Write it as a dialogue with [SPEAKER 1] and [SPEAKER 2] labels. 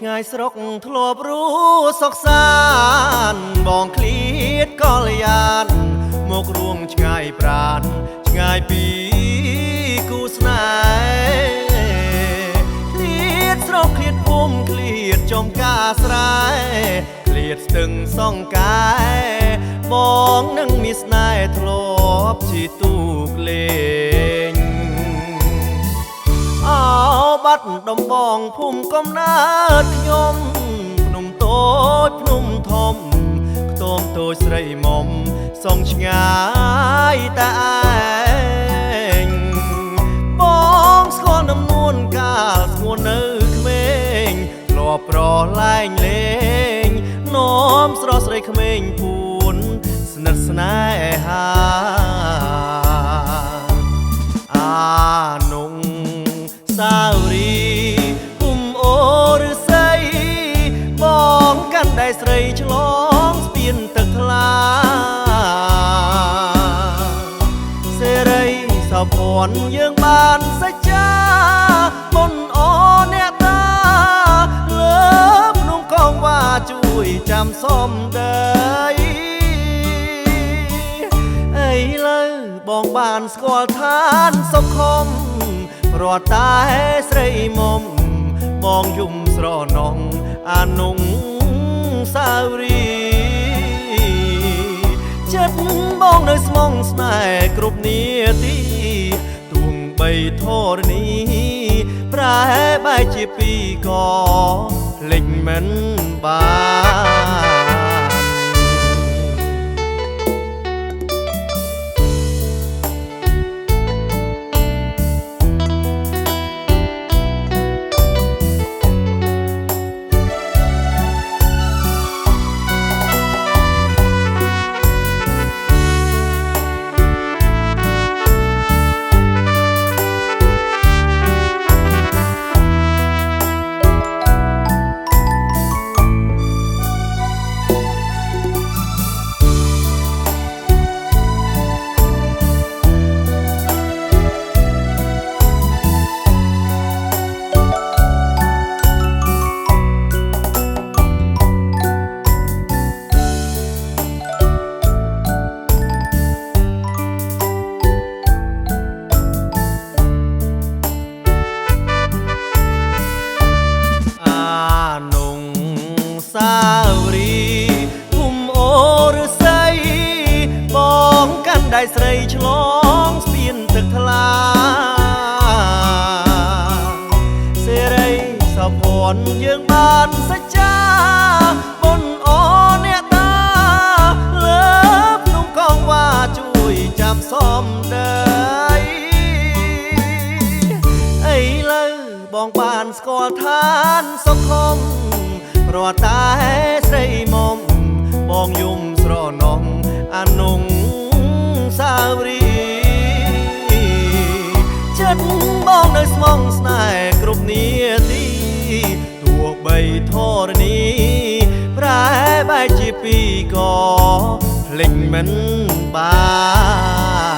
[SPEAKER 1] ឆ្ងាយស្រុកធ្លាប់รู้សុខសានបងឃ្លៀតកលយានមករួមឆ្ងាយប្រានឆ្ងាយពីគូស្នេហ៍ឃ្លៀតស្រុកឃ្លៀតភូមិឃ្លៀតចំការស្រែឃ្លៀតស្ទឹងសងកាយបងនឹងមានស្នេហ៍ធ្លាប់ជាទូកលេងអោបាត់ដំបងភូមិកំណើតខ្ញុំភ្នំតូចភ្នំធំខ្ទមតូចស្រីមុំសងឆ្ងាយតែឯងបងស្គាល់ដំនួនកាលស្ងួននៅក្មេងធ្លាប់ប្រឡែងលេងនាំស្រស់ស្រីក្មេងពួនស្និទ្ធស្នេហាអានុងសាវរីគុំអូឬស័យបងកាន់ដៃស្រីឆ្លងស្ពានទឹកថ្លាសេរីសោភ័ណ្ឌយើងបានសច្ចាបុណ្យអអ្នកតាលើភ្នំកងវ៉ាជួយចាំសំដីអីលើបងបានស្គាល់ឋានសុខមរត់តែស្រីមុំបងយំស្រណងអានុងសាវរីចិត្តបងនៅស្មងស្នេហ៍គ្រប់នាទីទួងបីធរនីប្រែបែកជាពីរក៏ភ្លេចមិនបានសាវរីគុំអូឬស័យបងកាន់ដៃស្រីឆ្លងស្ពានទឹកថ្លាសេរីសោភ័ណ្ឌយើងបានសច្ចាបុណ្យអអ្នកតាលើភ្នំកងវ៉ាជួយចាំសំដីអីលើបងបានស្គាល់ឋានសុខមរត់តែស្រីមុំបងយំស្រណងអានុងសាវរីចិត្តបងនៅស្មងស្នេហ៍គ្រប់នាទីទោះបីធរនីប្រែបែកជាពីរក៏ភ្លេចមិនបាន